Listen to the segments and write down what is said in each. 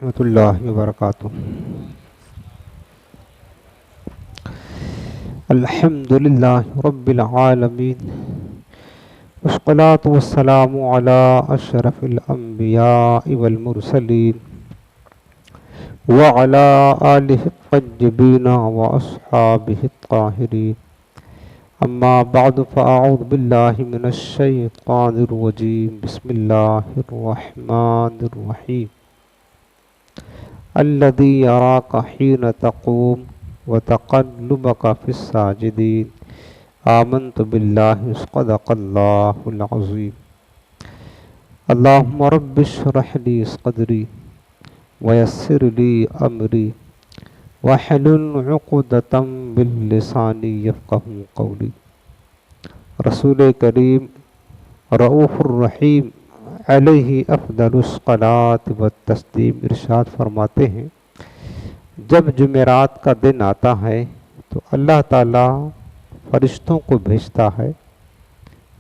ورحمۃ اللہ وبرکاتہ۔ الحمد للہ رب العالمین، والصلاة والسلام علی اشرف الانبیاء والمرسلین وعلی آلہ الطیبین واصحابہ الطاہرین، اما بعد فاعوذ باللہ من الشیطان الرجیم، بسم اللہ الرحمن الرحیم۔ الذی یراک حین تقوم وتقلبک فی الساجدین، آمنت باللہ صدق اللہ العظیم۔ اللہم رب اشرح لی صدری ویسر لی امری واحلل عقدۃ من لسانی یفقہوا قولی۔ رسول کریم رؤوف الرحیم علیہ افضل الصلاۃ والتسلیم ارشاد فرماتے ہیں، جب جمعرات کا دن آتا ہے تو اللہ تعالیٰ فرشتوں کو بھیجتا ہے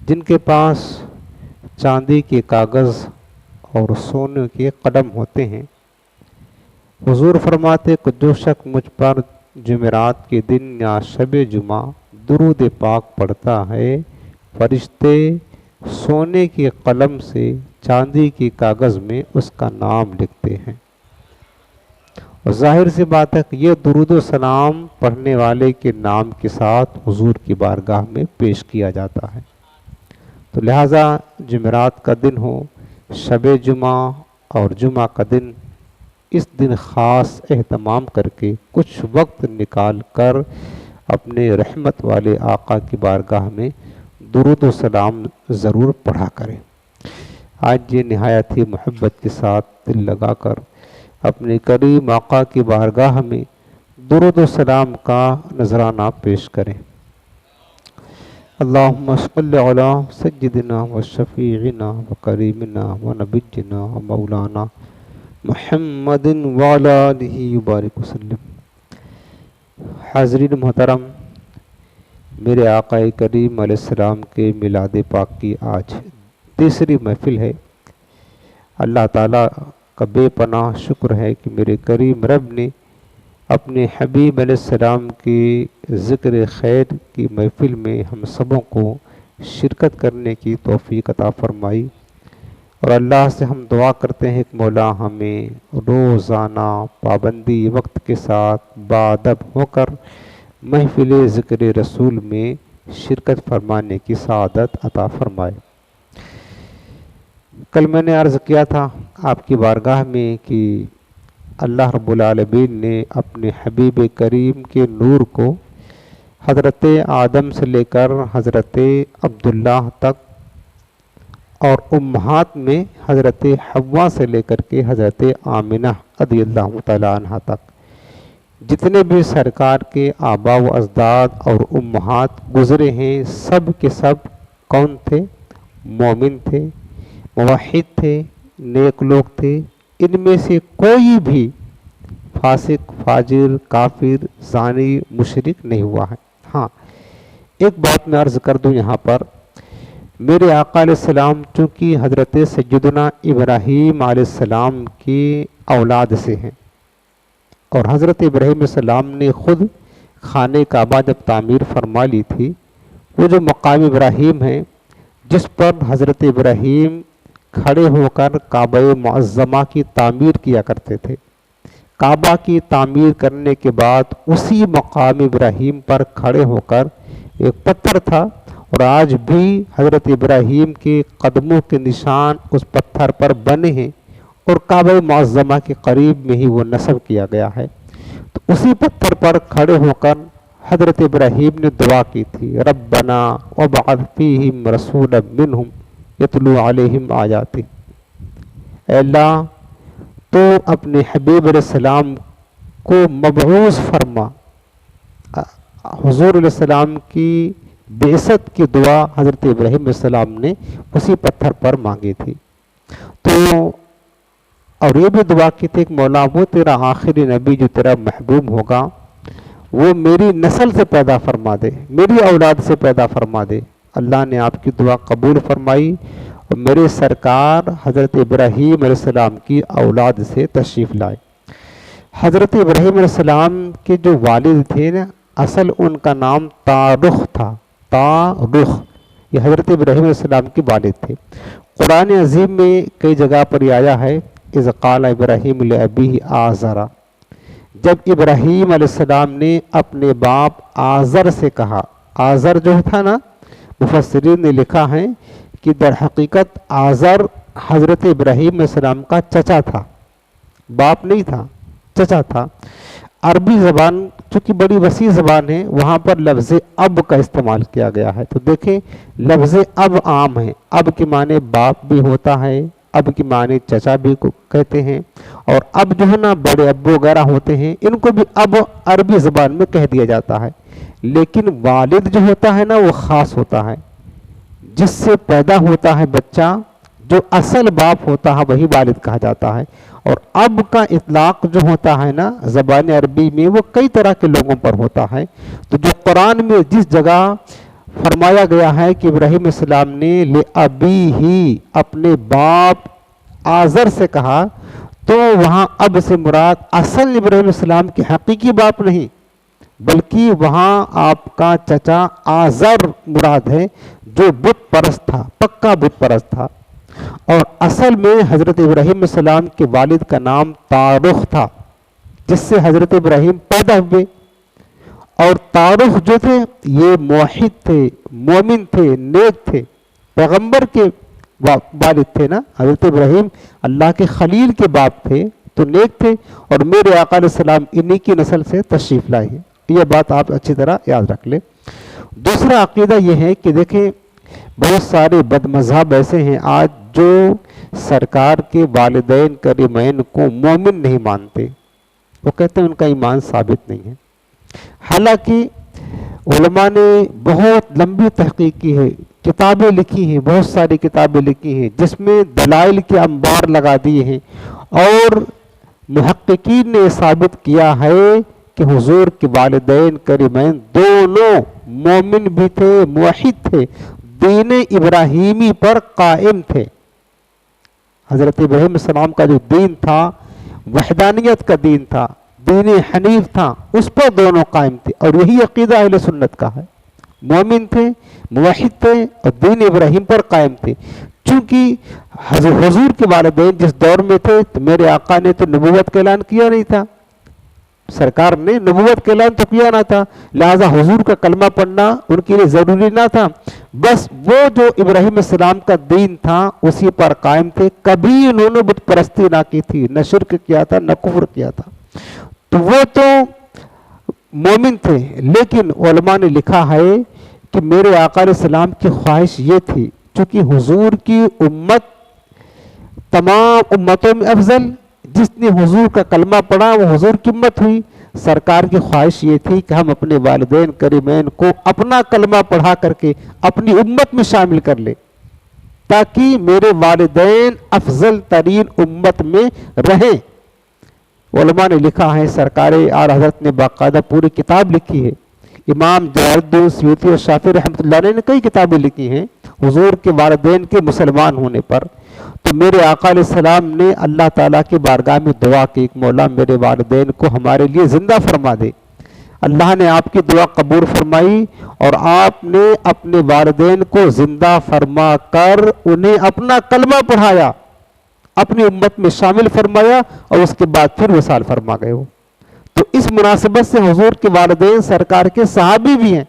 جن کے پاس چاندی کے کاغذ اور سونے کے قلم ہوتے ہیں۔ حضور فرماتے کہ جو شخص مجھ پر جمعرات کے دن یا شب جمعہ درود پاک پڑھتا ہے، فرشتے سونے کے قلم سے چاندی کے کاغذ میں اس کا نام لکھتے ہیں۔ اور ظاہر سی بات ہے کہ یہ درود و سلام پڑھنے والے کے نام کے ساتھ حضور کی بارگاہ میں پیش کیا جاتا ہے۔ تو لہٰذا جمعرات کا دن ہو، شب جمعہ اور جمعہ کا دن، اس دن خاص اہتمام کر کے کچھ وقت نکال کر اپنے رحمت والے آقا کی بارگاہ میں درود و سلام ضرور پڑھا کریں۔ آج یہ نہایت ہی محبت کے ساتھ دل لگا کر اپنے کریم آقا کی بارگاہ میں درود و سلام کا نذرانہ پیش کریں۔ اللہم صل علی سیدنا و شفیعنا و کریمنا و نبینا و مولانا محمد وعلی آلہ وبارک وسلم۔ حاضرین محترم، میرے آقا کریم علیہ السلام کے میلاد پاک کی آج تیسری محفل ہے۔ اللہ تعالیٰ کا بے پناہ شکر ہے کہ میرے کریم رب نے اپنے حبیب علیہ السلام کی ذکر خیر کی محفل میں ہم سبوں کو شرکت کرنے کی توفیق عطا فرمائی، اور اللہ سے ہم دعا کرتے ہیں کہ مولا ہمیں روزانہ پابندی وقت کے ساتھ باادب ہو کر محفل ذکر رسول میں شرکت فرمانے کی سعادت عطا فرمائے۔ کل میں نے عرض کیا تھا آپ کی بارگاہ میں کہ اللہ رب العالمین نے اپنے حبیب کریم کے نور کو حضرت آدم سے لے کر حضرت عبداللہ تک، اور امہات میں حضرت حوا سے لے کر کے حضرت آمنہ رضی اللہ تعالیٰ عنہ تک، جتنے بھی سرکار کے آبا و اجداد اور امہات گزرے ہیں، سب کے سب کون تھے؟ مومن تھے، موحد تھے، نیک لوگ تھے۔ ان میں سے کوئی بھی فاسق، فاجر، کافر، زانی، مشرک نہیں ہوا ہے۔ ہاں، ایک بات میں عرض کر دوں یہاں پر، میرے آقا علیہ السلام چونکہ حضرت سیدنا ابراہیم علیہ السلام کی اولاد سے ہیں، اور حضرت ابراہیم علیہ السلام نے خود خانہ کعبہ جب تعمیر فرما لی تھی، وہ جو مقام ابراہیم ہے جس پر حضرت ابراہیم کھڑے ہو کر کعبہ معظمہ کی تعمیر کیا کرتے تھے، کعبہ کی تعمیر کرنے کے بعد اسی مقام ابراہیم پر کھڑے ہو کر ایک پتھر تھا، اور آج بھی حضرت ابراہیم کے قدموں کے نشان اس پتھر پر بنے ہیں، اور کعبہ معظمہ کے قریب میں ہی وہ نصب کیا گیا ہے۔ تو اسی پتھر پر کھڑے ہو کر حضرت ابراہیم نے دعا کی تھی، ربنا وابعث فیہم رسولا منہم یتلو علیہم آیاتک۔ اے اللہ، تو اپنے حبیب علیہ السلام کو مبعوث فرما۔ حضور علیہ السلام کی بعثت کی دعا حضرت ابراہیم علیہ السلام نے اسی پتھر پر مانگی تھی۔ تو اور یہ بھی دعا کی تھی کہ مولا وہ تیرا آخری نبی جو تیرا محبوب ہوگا وہ میری نسل سے پیدا فرما دے، میری اولاد سے پیدا فرما دے۔ اللہ نے آپ کی دعا قبول فرمائی، میرے سرکار حضرت ابراہیم علیہ السلام کی اولاد سے تشریف لائے۔ حضرت ابراہیم علیہ السلام کے جو والد تھے نا، اصل ان کا نام تارخ تھا، تارخ، یہ حضرت ابراہیم علیہ السلام کے والد تھے۔ قرآن عظیم میں کئی جگہ پر یہ آیا ہے، اذ قال ابراہیم لابیہ آزر، جب ابراہیم علیہ السلام نے اپنے باپ آزر سے کہا۔ آزر جو تھا نا، مفسرین نے لکھا ہے کہ در حقیقت آزر حضرت ابراہیم علیہ السلام کا چچا تھا، باپ نہیں تھا، چچا تھا۔ عربی زبان چونکہ بڑی وسیع زبان ہے، وہاں پر لفظ اب کا استعمال کیا گیا ہے۔ تو دیکھیں لفظ اب عام ہے، اب کے معنی باپ بھی ہوتا ہے، اب کے معنی چچا بھی کہتے ہیں، اور اب جو ہے نا بڑے ابو وغیرہ ہوتے ہیں، ان کو بھی اب عربی زبان میں کہہ دیا جاتا ہے۔ لیکن والد جو ہوتا ہے نا وہ خاص ہوتا ہے، جس سے پیدا ہوتا ہے بچہ، جو اصل باپ ہوتا ہے وہی والد کہا جاتا ہے۔ اور اب کا اطلاق جو ہوتا ہے نا زبان عربی میں، وہ کئی طرح کے لوگوں پر ہوتا ہے۔ تو جو قرآن میں جس جگہ فرمایا گیا ہے کہ ابراہیم علیہ السلام نے لِأَبِيهِ اپنے باپ آزر سے کہا، تو وہاں اب سے مراد اصل ابراہیم علیہ السلام کے حقیقی باپ نہیں، بلکہ وہاں آپ کا چچا آزر مراد ہے، جو بت پرست تھا، پکا بت پرست تھا۔ اور اصل میں حضرت ابراہیم علیہ السلام کے والد کا نام تارخ تھا، جس سے حضرت ابراہیم پیدا ہوئے۔ اور تارخ جو تھے یہ موحد تھے، مومن تھے، نیک تھے، پیغمبر کے والد تھے نا، حضرت ابراہیم اللہ کے خلیل کے باپ تھے تو نیک تھے، اور میرے آقا علیہ السلام انہی کی نسل سے تشریف لائے ہیں۔ یہ بات آپ اچھی طرح یاد رکھ لیں۔ دوسرا عقیدہ یہ ہے کہ دیکھیں بہت سارے بد مذہب ایسے ہیں آج جو سرکار کے والدین کریمین کو مومن نہیں مانتے، وہ کہتے ہیں ان کا ایمان ثابت نہیں ہے۔ حالانکہ علماء نے بہت لمبی تحقیق کی ہے، کتابیں لکھی ہیں، بہت ساری کتابیں لکھی ہیں جس میں دلائل کے انبار لگا دیے ہیں، اور محققین نے ثابت کیا ہے کہ حضور کے والدین کریمین دونوں مومن بھی تھے، موحد تھے، دین ابراہیمی پر قائم تھے۔ حضرت ابراہیم علیہ السلام کا جو دین تھا وحدانیت کا دین تھا، دین حنیف تھا، اس پر دونوں قائم تھے، اور یہی عقیدہ اہل سنت کا ہے۔ مومن تھے، موحد تھے، اور دین ابراہیم پر قائم تھے۔ چونکہ حضور کے والدین جس دور میں تھے تو میرے آقا نے تو نبوت کا اعلان کیا نہیں تھا، سرکار نے نبوت کا اعلان تو کیا نہ تھا، لہذا حضور کا کلمہ پڑھنا ان کے لیے ضروری نہ تھا۔ بس وہ جو ابراہیم علیہ السلام کا دین تھا اسی پر قائم تھے، کبھی انہوں نے بت پرستی نہ کی تھی، نہ شرک کیا تھا، نہ کفر کیا تھا، تو وہ تو مومن تھے۔ لیکن علماء نے لکھا ہے کہ میرے آقا علیہ السلام کی خواہش یہ تھی، چونکہ حضور کی امت تمام امتوں میں افضل، جس نے حضور کا کلمہ پڑھا وہ حضور کی امت ہوئی۔ سرکار کی خواہش یہ تھی کہ ہم اپنے والدین کریمین کو اپنا کلمہ پڑھا کر کے اپنی امت میں شامل کر لیں، تاکہ میرے والدین افضل ترین امت میں رہیں۔ علماء نے لکھا ہے، سرکار اعلیٰ حضرت نے باقاعدہ پوری کتاب لکھی ہے، امام جلال الدین سیوطی اور شافعی رحمۃ اللہ علیہ نے کئی کتابیں لکھی ہیں حضور کے والدین کے مسلمان ہونے پر۔ تو میرے آقا علیہ السلام نے اللہ تعالیٰ کی بارگاہ میں دعا کی کہ مولا میرے والدین کو ہمارے لیے زندہ فرما دے۔ اللہ نے آپ کی دعا قبول فرمائی، اور آپ نے اپنے والدین کو زندہ فرما کر انہیں اپنا کلمہ پڑھایا، اپنی امت میں شامل فرمایا، اور اس کے بعد پھر وصال فرما گئے ہو۔ تو اس مناسبت سے حضور کے والدین سرکار کے صحابی بھی ہیں،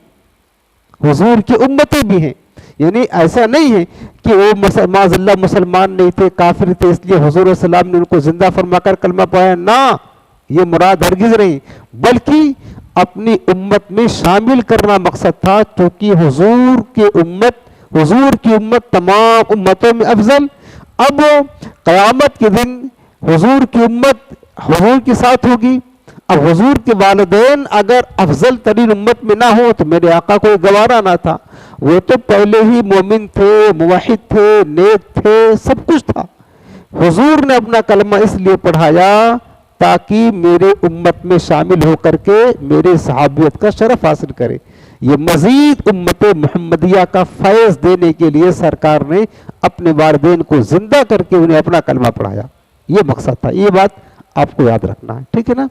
حضور کی امتیں بھی ہیں، یعنی ایسا نہیں ہے کہ وہ معاذ اللہ مسلمان نہیں تھے، کافر تھے، اس لیے حضور علیہ السلام نے ان کو زندہ فرما کر کلمہ پڑھایا، نہ، یہ مراد ہرگز نہیں، بلکہ اپنی امت میں شامل کرنا مقصد تھا، چونکہ حضور کی امت تمام امتوں میں افضل۔ اب قیامت کے دن حضور کی امت حضور کے ساتھ ہوگی، اب حضور کے والدین اگر افضل ترین امت میں نہ ہو تو میرے آقا کو گوارا نہ تھا، وہ تو پہلے ہی مومن تھے، موحد تھے، نیک تھے، سب کچھ تھا۔ حضور نے اپنا کلمہ اس لیے پڑھایا تاکہ میرے امت میں شامل ہو کر کے میرے صحابیت کا شرف حاصل کرے۔ یہ مزید امت محمدیہ کا فیض دینے کے لیے سرکار نے اپنے والدین کو زندہ کر کے انہیں اپنا کلمہ پڑھایا، یہ مقصد تھا۔ یہ بات آپ کو یاد رکھنا ہے، ٹھیک ہے نا؟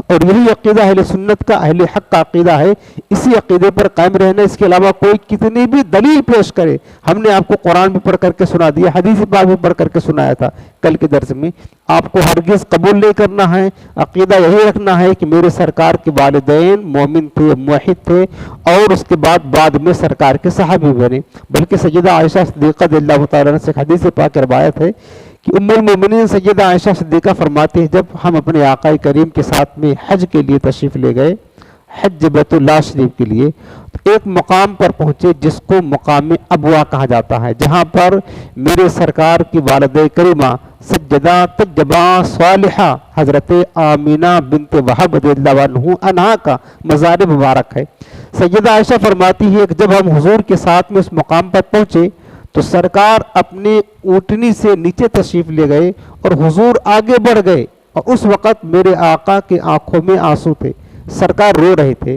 اور یہی عقیدہ اہل سنت کا، اہل حق کا عقیدہ ہے، اسی عقیدے پر قائم رہنا۔ اس کے علاوہ کوئی کتنی بھی دلیل پیش کرے، ہم نے آپ کو قرآن بھی پڑھ کر کے سنا دیا، حدیث پاک بھی پڑھ کر کے سنایا تھا کل کے درس میں، آپ کو ہرگز قبول نہیں کرنا ہے۔ عقیدہ یہی رکھنا ہے کہ میرے سرکار کے والدین مومن تھے، موحد تھے، اور اس کے بعد میں سرکار کے صحابی بنے۔ بلکہ سیدہ عائشہ صدیقہ رضی اللہ تعالیٰ عنہا سے حدیث پاک روایت ہے کہ ام المومنین سیدہ عائشہ صدیقہ فرماتی ہے، جب ہم اپنے آقا کریم کے ساتھ میں حج کے لیے تشریف لے گئے، حج بیت اللہ شریف کے لیے، تو ایک مقام پر پہنچے جس کو مقام ابوا کہا جاتا ہے، جہاں پر میرے سرکار کی والدہ کریمہ سجدہ طیبہ صالحہ حضرت آمینہ بنت وہب رضی اللہ عنہا کا مزار مبارک ہے۔ سیدہ عائشہ فرماتی ہے کہ جب ہم حضور کے ساتھ میں اس مقام پر پہنچے تو سرکار اپنی اونٹنی سے نیچے تشریف لے گئے اور حضور آگے بڑھ گئے، اور اس وقت میرے آقا کے آنکھوں میں آنسو تھے، سرکار رو رہے تھے۔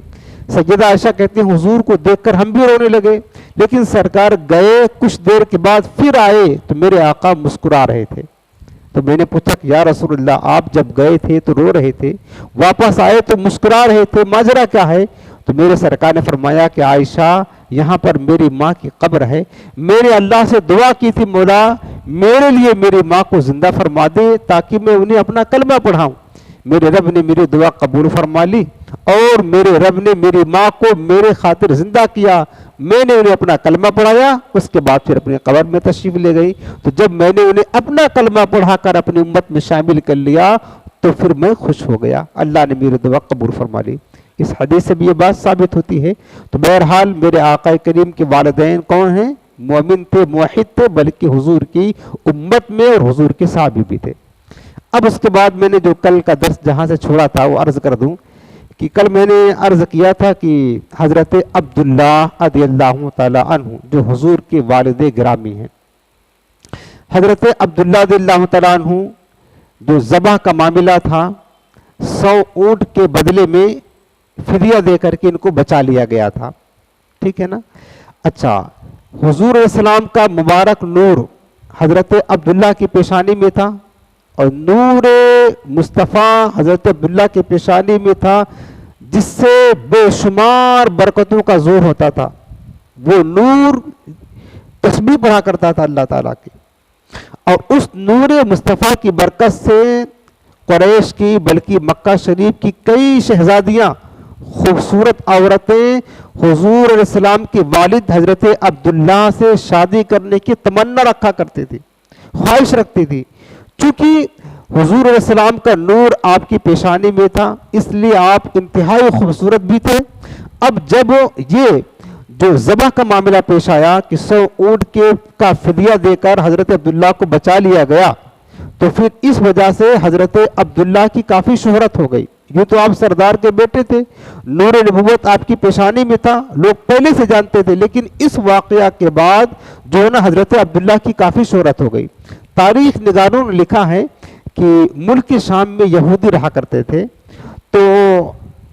سیدہ عائشہ کہتے ہیں حضور کو دیکھ کر ہم بھی رونے لگے، لیکن سرکار گئے، کچھ دیر کے بعد پھر آئے تو میرے آقا مسکرا رہے تھے۔ تو میں نے پوچھا کہ یا رسول اللہ، آپ جب گئے تھے تو رو رہے تھے، واپس آئے تو مسکرا رہے تھے، ماجرا کیا ہے؟ تو میرے سرکار نے فرمایا کہ عائشہ، یہاں پر میری ماں کی قبر ہے، میں نے اللہ سے دعا کی تھی مولا میرے لیے میری ماں کو زندہ فرما دے تاکہ میں انہیں اپنا کلمہ پڑھاؤں۔ میرے رب نے میری دعا قبول فرما لی، اور میرے رب نے میری ماں کو میرے خاطر زندہ کیا، میں نے انہیں اپنا کلمہ پڑھایا، اس کے بعد پھر اپنی قبر میں تشریف لے گئی۔ تو جب میں نے انہیں اپنا کلمہ پڑھا کر اپنی امت میں شامل کر لیا تو پھر میں خوش ہو گیا، اللہ نے میری دعا قبول فرما لی۔ اس حدیث سے بھی یہ بات ثابت ہوتی ہے۔ تو بہرحال میرے آقا کریم کے والدین کون ہیں؟ مومن تھے، موحد تھے، بلکہ حضور کی امت میں اور حضور کے صحابی بھی تھے۔ اب اس کے بعد میں نے جو کل کا درس جہاں سے چھوڑا تھا وہ عرض کر دوں کہ کل میں نے عرض کیا تھا کہ حضرت عبداللہ رضی اللہ تعالیٰ عنہ جو حضور کے والد گرامی ہیں، حضرت عبداللہ رضی اللہ تعالیٰ عنہ جو ذبح کا معاملہ تھا، 100 اونٹ کے بدلے میں فدیہ دے کر کے ان کو بچا لیا گیا تھا، ٹھیک ہے نا؟ اچھا، حضور علیہ السلام کا مبارک نور حضرت عبداللہ کی پیشانی میں تھا، اور نور مصطفیٰ حضرت عبداللہ کی پیشانی میں تھا، جس سے بے شمار برکتوں کا زور ہوتا تھا۔ وہ نور تسبیح پڑھا کرتا تھا اللہ تعالیٰ کی، اور اس نور مصطفیٰ کی برکت سے قریش کی بلکہ مکہ شریف کی کئی شہزادیاں، خوبصورت عورتیں حضور علیہ السلام کے والد حضرت عبداللہ سے شادی کرنے کی تمنا رکھا کرتے تھے، خواہش رکھتی تھی۔ چونکہ حضور علیہ السلام کا نور آپ کی پیشانی میں تھا، اس لیے آپ انتہائی خوبصورت بھی تھے۔ اب جب یہ جو ذبح کا معاملہ پیش آیا کہ 100 اونٹ کا فدیہ دے کر حضرت عبداللہ کو بچا لیا گیا، تو پھر اس وجہ سے حضرت عبداللہ کی کافی شہرت ہو گئی۔ یہ تو آپ سردار کے بیٹے تھے، نور نبوت آپ کی پیشانی میں تھا، لوگ پہلے سے جانتے تھے، لیکن اس واقعہ کے بعد جو ہے نا حضرت عبداللہ کی کافی شہرت ہو گئی۔ تاریخ نگاروں نے لکھا ہے کہ ملک شام میں یہودی رہا کرتے تھے، تو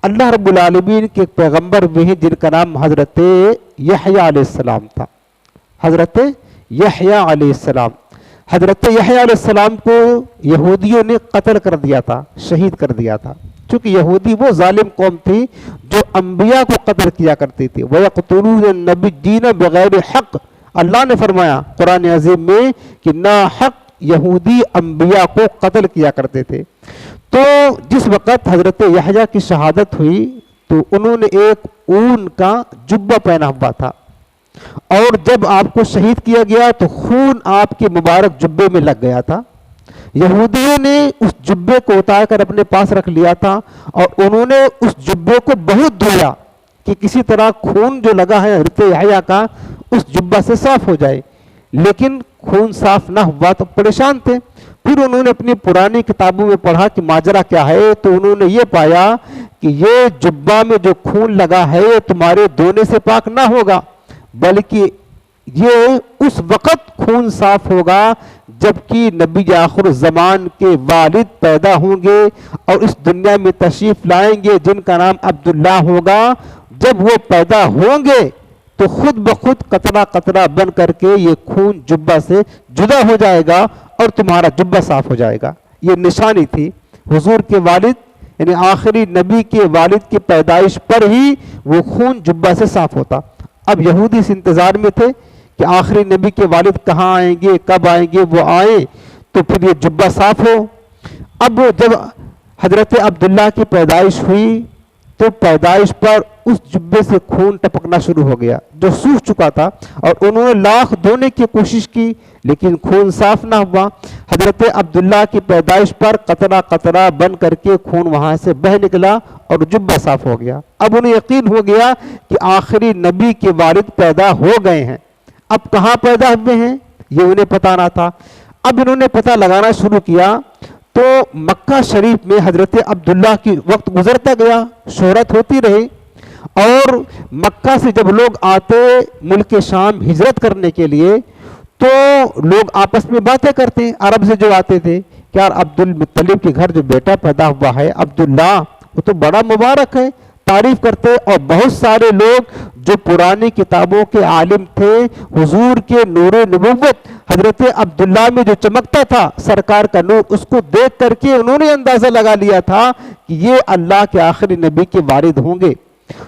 اللہ رب العالمین کے پیغمبر بھی ہیں جن کا نام حضرت یحییٰ علیہ السلام تھا، حضرت یحییٰ علیہ السلام۔ حضرت یحییٰ علیہ السلام کو یہودیوں نے قتل کر دیا تھا، شہید کر دیا تھا، چونکہ یہودی وہ ظالم قوم تھی جو انبیاء کو قتل کیا کرتی تھی۔ وَيَقْتُلُونَ النَّبِيِّينَ بِغَيْرِ حق، اللہ نے فرمایا قرآن عظیم میں کہ ناحق یہودی انبیاء کو قتل کیا کرتے تھے۔ تو جس وقت حضرت یحییٰ کی شہادت ہوئی تو انہوں نے ایک اون کا جبہ پہنا ہوا تھا، اور جب آپ کو شہید کیا گیا تو خون آپ کے مبارک جبے میں لگ گیا تھا۔ یہودیوں نے اس جبے کو اتار کر اپنے پاس رکھ لیا تھا، اور انہوں نے اس جبے کو بہت دھویا کہ کسی طرح خون جو لگا ہے حضرت یحییٰ کا اس جبہ سے صاف ہو جائے، لیکن خون صاف نہ ہوا تو پریشان تھے۔ پھر انہوں نے اپنی پرانی کتابوں میں پڑھا کہ ماجرا کیا ہے، تو انہوں نے یہ پایا کہ یہ جبہ میں جو خون لگا ہے یہ تمہارے دھونے سے پاک نہ ہوگا، بلکہ یہ اس وقت خون صاف ہوگا جبکہ نبی آخر الزمان کے والد پیدا ہوں گے اور اس دنیا میں تشریف لائیں گے جن کا نام عبداللہ ہوگا، جب وہ پیدا ہوں گے تو خود بخود قطرہ قطرہ بن کر کے یہ خون جبہ سے جدا ہو جائے گا اور تمہارا جبہ صاف ہو جائے گا۔ یہ نشانی تھی حضور کے والد یعنی آخری نبی کے والد کی پیدائش پر ہی وہ خون جبہ سے صاف ہوتا۔ اب یہودی اس انتظار میں تھے کہ آخری نبی کے والد کہاں آئیں گے، کب آئیں گے، وہ آئیں تو پھر یہ جبہ صاف ہو۔ اب جب حضرت عبداللہ کی پیدائش ہوئی تو پیدائش پر اس جبے سے خون ٹپکنا شروع ہو گیا جو سوکھ چکا تھا، اور انہوں نے لاکھ دھونے کی کوشش کی لیکن خون صاف نہ ہوا۔ حضرت عبداللہ کی پیدائش پر قطرہ قطرہ بن کر کے خون وہاں سے بہہ نکلا اور جبہ صاف ہو گیا۔ اب انہیں یقین ہو گیا کہ آخری نبی کے والد پیدا ہو گئے ہیں۔ اب کہاں پیدا ہوئے ہیں یہ انہیں پتہ نہ تھا۔ اب انہوں نے پتہ لگانا شروع کیا تو مکہ شریف میں حضرت عبداللہ کی وقت گزرتا گیا، شہرت ہوتی رہی، اور مکہ سے جب لوگ آتے ملک شام ہجرت کرنے کے لیے تو لوگ آپس میں باتیں کرتے، عرب سے جو آتے تھے کہ یار عبد المطلب کے گھر جو بیٹا پیدا ہوا ہے عبداللہ وہ تو بڑا مبارک ہے، تعریف کرتے۔ اور بہت سارے لوگ جو پرانی کتابوں کے عالم تھے حضور کے نور نبوت حضرت عبداللہ میں جو چمکتا تھا سرکار کا نور، اس کو دیکھ کر کے انہوں نے اندازہ لگا لیا تھا کہ یہ اللہ کے آخری نبی کے والد ہوں گے۔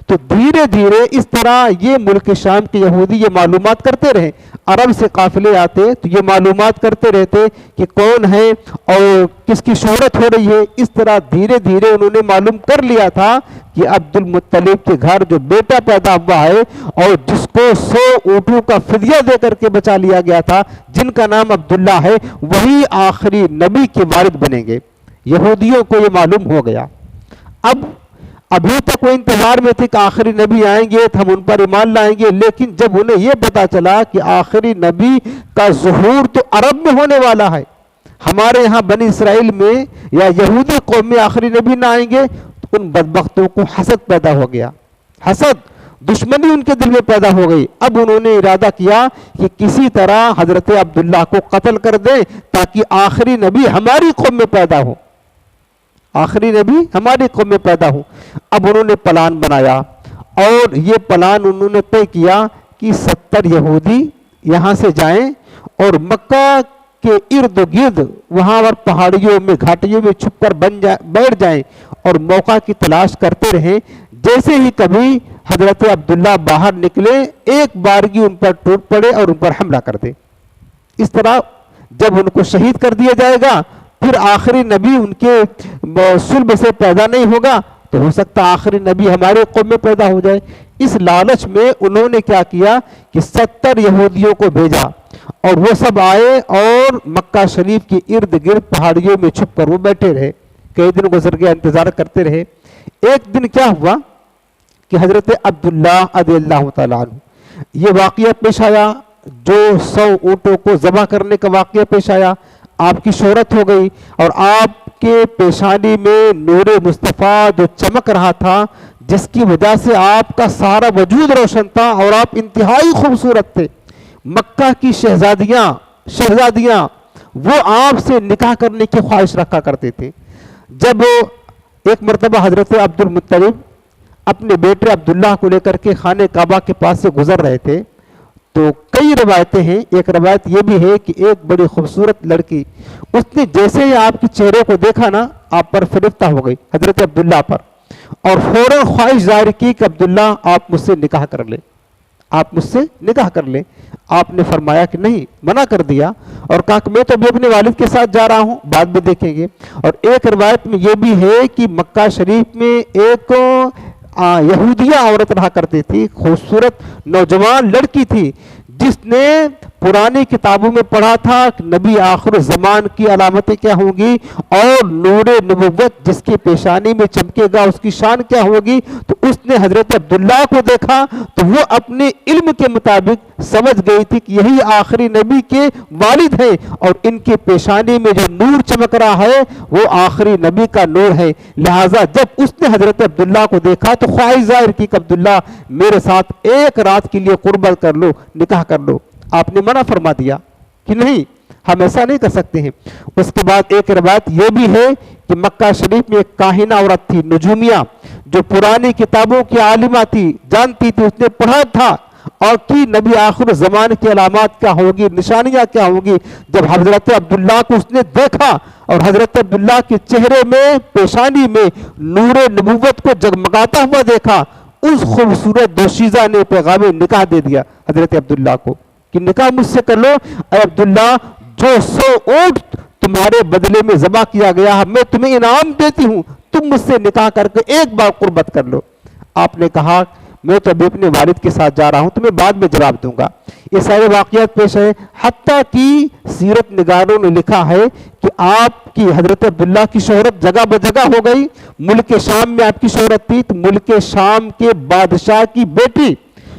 تو دھیرے دھیرے اس طرح یہ ملک شام کے یہودی یہ معلومات کرتے رہے، عرب سے قافلے آتے تو یہ معلومات کرتے رہتے کہ کون ہے اور کس کی شہرت ہو رہی ہے۔ اس طرح دھیرے دھیرے انہوں نے معلوم کر لیا تھا کہ عبد المطلب کے گھر جو بیٹا پیدا ہوا ہے اور جس کو 100 اونٹوں کا فدیہ دے کر کے بچا لیا گیا تھا، جن کا نام عبداللہ ہے، وہی آخری نبی کے والد بنیں گے۔ یہودیوں کو یہ معلوم ہو گیا۔ ابھی تک وہ انتظار میں تھے کہ آخری نبی آئیں گے تو ہم ان پر ایمان لائیں گے، لیکن جب انہیں یہ پتا چلا کہ آخری نبی کا ظہور تو عرب میں ہونے والا ہے، ہمارے یہاں بنی اسرائیل میں یا یہودی قوم میں آخری نبی نہ آئیں گے، تو ان بدبختوں کو حسد پیدا ہو گیا، حسد دشمنی ان کے دل میں پیدا ہو گئی۔ اب انہوں نے ارادہ کیا کہ کسی طرح حضرت عبداللہ کو قتل کر دیں تاکہ آخری نبی ہماری قوم میں پیدا ہو، آخری نبی ہماری قوم میں پیدا ہو۔ اب انہوں نے پلان بنایا اور یہ پلان انہوں نے طے کیا کہ 70 یہودی یہاں سے جائیں اور مکہ کے ارد گرد وہاں پر پہاڑیوں میں گھاٹیوں میں چھپ کر بیٹھ جائیں اور موقع کی تلاش کرتے رہیں۔ جیسے ہی کبھی حضرت عبداللہ باہر نکلے ایک بارگی ان پر ٹوٹ پڑے اور ان پر حملہ کر دے۔ اس طرح جب ان کو شہید کر دیا جائے گا پھر آخری نبی ان کے صلب سے پیدا نہیں ہوگا تو ہو سکتا آخری نبی ہمارے قوم میں پیدا ہو جائے۔ اس لالچ میں انہوں نے کیا کیا کہ 70 یہودیوں کو بھیجا اور وہ سب آئے اور مکہ شریف کے ارد گرد پہاڑیوں میں چھپ کر وہ بیٹھے رہے۔ کئی دن گزر گئے، انتظار کرتے رہے۔ ایک دن کیا ہوا کہ حضرت عبداللہ رضی اللہ تعالیٰ عنہ یہ واقعہ پیش آیا، جو 100 اونٹوں کو ذبح کرنے کا واقعہ پیش آیا۔ آپ کی شہرت ہو گئی اور آپ کے پیشانی میں نور مصطفیٰ جو چمک رہا تھا، جس کی وجہ سے آپ کا سارا وجود روشن تھا اور آپ انتہائی خوبصورت تھے۔ مکہ کی شہزادیاں وہ آپ سے نکاح کرنے کی خواہش رکھا کرتے تھے۔ جب ایک مرتبہ حضرت عبد المطلب اپنے بیٹے عبداللہ کو لے کر کے خانہ کعبہ کے پاس سے گزر رہے تھے تو کئی روایتیں ہیں۔ ایک روایت یہ بھی ہے کہ ایک بڑی خوبصورت لڑکی اس نے جیسے ہی آپ کے چہرے کو دیکھا نا آپ پر فریفتہ ہو گئی، حضرت عبداللہ پر، اور فوراً خواہش ظاہر کی کہ عبداللہ آپ مجھ سے نکاح کر لیں، آپ مجھ سے نکاح کر لیں۔ آپ نے فرمایا کہ نہیں، منع کر دیا اور کہا کہ میں تو ابھی اپنے والد کے ساتھ جا رہا ہوں، بعد میں دیکھیں گے۔ اور ایک روایت میں یہ بھی ہے کہ مکہ شریف میں ایک یہودیہ عورت رہا کرتی تھی، خوبصورت نوجوان لڑکی تھی، جس نے پرانی کتابوں میں پڑھا تھا کہ نبی آخر الزمان کی علامتیں کیا ہوں گی اور نور نبوت جس کی پیشانی میں چمکے گا اس کی شان کیا ہوگی۔ تو اس نے حضرت عبداللہ کو دیکھا تو وہ اپنے علم کے مطابق سمجھ گئی تھی کہ یہی آخری نبی کے والد ہیں اور ان کی پیشانی میں جو نور چمک رہا ہے وہ آخری نبی کا نور ہے۔ لہٰذا جب اس نے حضرت عبداللہ کو دیکھا تو خواہش ظاہر کی کہ عبداللہ میرے ساتھ ایک رات کے لیے قربت کر لو، نکاح کر لو۔ آپ نے منع فرما دیا کہ نہیں، ہم ایسا نہیں کر سکتے ہیں۔ اس کے بعد ایک روایت یہ بھی ہے کہ مکہ شریف میں ایک کاہنہ عورت تھی، نجومیہ، جو پرانی کتابوں کی عالمہ تھی، جانتی تھی، اس نے پڑھا تھا اور کہ نبی آخر زمان کی علامات کیا ہوگی، نشانیاں کیا ہوگی۔ جب حضرت عبداللہ کو اس نے دیکھا اور حضرت عبداللہ کے چہرے میں، پیشانی میں نور نبوت کو جگمگاتا ہوا دیکھا، اس خوبصورت دوشیزہ نے پیغام نکاح دے دیا حضرت عبداللہ کو کہ نکاح مجھ سے کر لو اے عبداللہ، جو 100 اونٹ تمہارے بدلے میں ذبح کیا گیا ہے میں تمہیں انعام دیتی ہوں، تم مجھ سے نکاح کر کے ایک بار قربت کر لو۔ آپ نے کہا میں تو ابھی اپنے والد کے ساتھ جا رہا ہوں، تمہیں بعد میں جواب دوں گا۔ یہ سارے واقعات پیش ہے، حتیٰ کہ سیرت نگاروں نے لکھا ہے کہ آپ کی حضرت عبداللہ کی شہرت جگہ بجگہ ہو گئی۔ ملک شام میں آپ کی شہرت تھی تو ملک شام کے بادشاہ کی بیٹی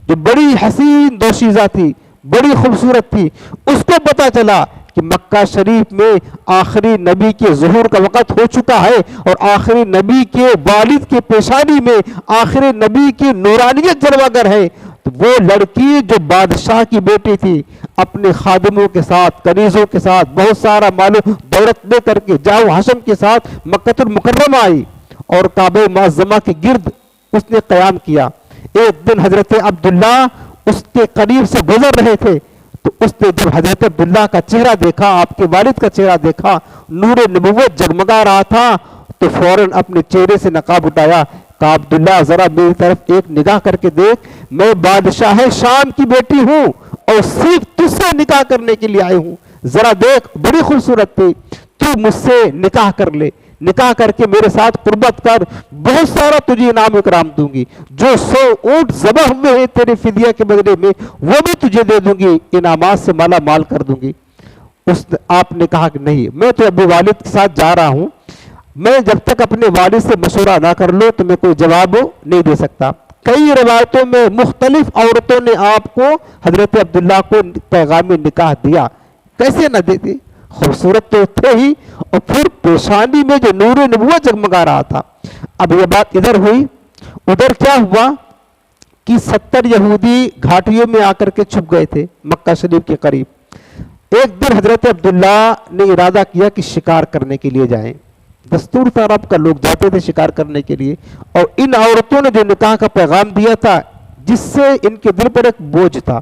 جو بڑی حسین دوشیزہ تھی، بڑی خوبصورت تھی، اس کو پتا چلا کہ مکہ شریف میں آخری نبی کے ظہور کا وقت ہو چکا ہے اور آخری نبی کے والد کے پیشانی میں آخری نبی کی نورانیت جلوگر ہے۔ تو وہ لڑکی جو بادشاہ کی بیٹی تھی اپنے خادموں کے ساتھ، کنیزوں کے ساتھ، بہت سارا مال و دولت لے کر کے جاؤ حشم کے ساتھ مکہ المکرمہ آئی اور کعبہ معظمہ کے گرد اس نے قیام کیا۔ ایک دن حضرت عبداللہ اس کے قریب سے گزر رہے تھے تو اس نے جب حضرت عبداللہ کا چہرہ دیکھا، آپ کے والد کا چہرہ دیکھا، نور نبوت جگمگا رہا تھا، تو فوراً اپنے چہرے سے نقاب اٹھایا، کہا عبداللہ ذرا میری طرف ایک نگاہ کر کے دیکھ، میں بادشاہ شام کی بیٹی ہوں اور صرف تجھ سے نکاح کرنے کے لیے آئی ہوں، ذرا دیکھ، بڑی خوبصورت تھی، تو مجھ سے نکاح کر لے، نکاح کر کے میرے ساتھ قربت کر، بہت سارا تجھے انعام اکرام دوں گی، جو 100 اونٹ ذبح ہوئے ہیں تیرے فدیہ کے بدلے میں وہ بھی تجھے دے دوں گی، انعامات سے مالا مال کر دوں گی۔ آپ نے کہا کہ نہیں، میں تو ابھی والد کے ساتھ جا رہا ہوں، میں جب تک اپنے والد سے مشورہ نہ کر لوں تو میں کوئی جواب نہیں دے سکتا۔ کئی روایتوں میں مختلف عورتوں نے آپ کو حضرت عبداللہ کو پیغام نکاح دیا، کیسے نہ دیتے، خوبصورت تو تھے ہی اور پھر پیشانی میں جو نور نبوت جگمگا رہا تھا۔ اب یہ بات ادھر ہوئی، ادھر کیا ہوا کہ 70 یہودی گھاٹیوں میں آ کر کے چھپ گئے تھے مکہ شریف کے قریب۔ ایک دن حضرت عبداللہ نے ارادہ کیا کہ شکار کرنے کے لیے جائیں، دستور تھا عرب کا، لوگ جاتے تھے شکار کرنے کے لیے، اور ان عورتوں نے جو نکاح کا پیغام دیا تھا جس سے ان کے دل پر ایک بوجھ تھا،